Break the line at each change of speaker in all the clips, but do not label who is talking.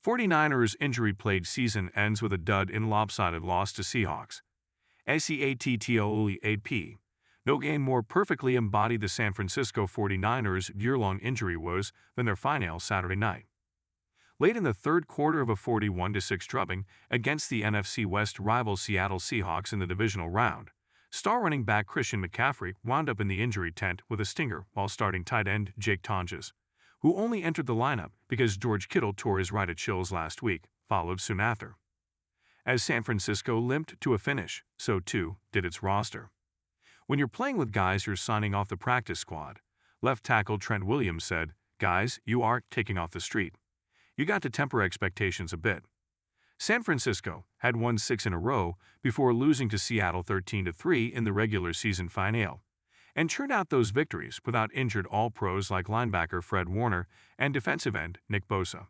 49ers injury-plagued season ends with a dud in lopsided loss to Seahawks. Seattle. No game more perfectly embodied the San Francisco 49ers' year-long injury woes than their final Saturday night. Late in the third quarter of a 41-6 drubbing against the NFC West rival Seattle Seahawks in the divisional round, star running back Christian McCaffrey wound up in the injury tent with a stinger while starting tight end Jake Tonges, who only entered the lineup because George Kittle tore his right Achilles last week, followed soon after. As San Francisco limped to a finish, so too did its roster. When you're playing with guys you're signing off the practice squad, left tackle Trent Williams said, "Guys, you are taking off the street. You got to temper expectations a bit." San Francisco had won 6 in a row before losing to Seattle 13-3 in the regular season finale, and churned out those victories without injured All-Pros like linebacker Fred Warner and defensive end Nick Bosa.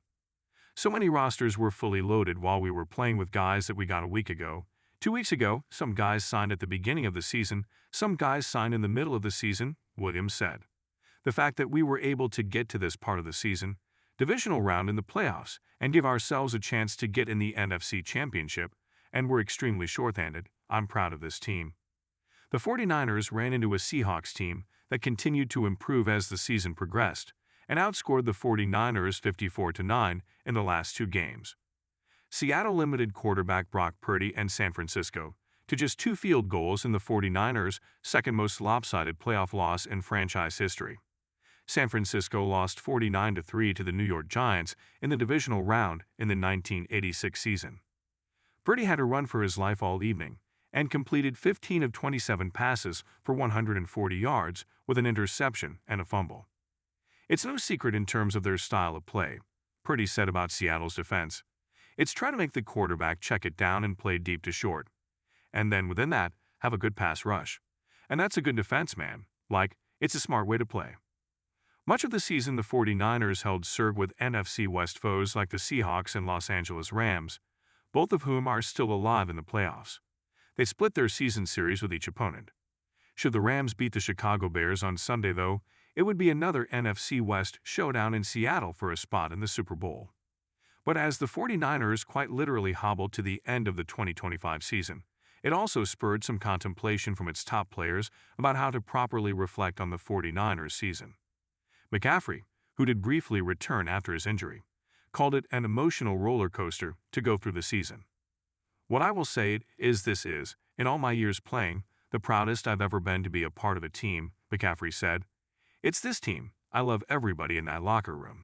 So many rosters were fully loaded while we were playing with guys that we got a week ago. 2 weeks ago, some guys signed at the beginning of the season, some guys signed in the middle of the season, Williams said. The fact that we were able to get to this part of the season, divisional round in the playoffs, and give ourselves a chance to get in the NFC Championship, and we're extremely shorthanded, I'm proud of this team. The 49ers ran into a Seahawks team that continued to improve as the season progressed, and outscored the 49ers 54-9 in the last 2 games. Seattle limited quarterback Brock Purdy and San Francisco to just 2 field goals in the 49ers' second most lopsided playoff loss in franchise history. San Francisco lost 49-3 to the New York Giants in the divisional round in the 1986 season. Purdy had to run for his life all evening and completed 15 of 27 passes for 140 yards with an interception and a fumble. "It's no secret in terms of their style of play," Purdy said about Seattle's defense. "It's try to make the quarterback check it down and play deep to short. And then within that, have a good pass rush. And that's a good defense, man. It's a smart way to play." Much of the season, the 49ers held serve with NFC West foes like the Seahawks and Los Angeles Rams, both of whom are still alive in the playoffs. They split their season series with each opponent. Should the Rams beat the Chicago Bears on Sunday, though, it would be another NFC West showdown in Seattle for a spot in the Super Bowl. But as the 49ers quite literally hobbled to the end of the 2025 season, it also spurred some contemplation from its top players about how to properly reflect on the 49ers season. McCaffrey, who did briefly return after his injury, called it an emotional roller coaster to go through the season. "What I will say is this is, in all my years playing, the proudest I've ever been to be a part of a team," McCaffrey said. "It's this team. I love everybody in that locker room."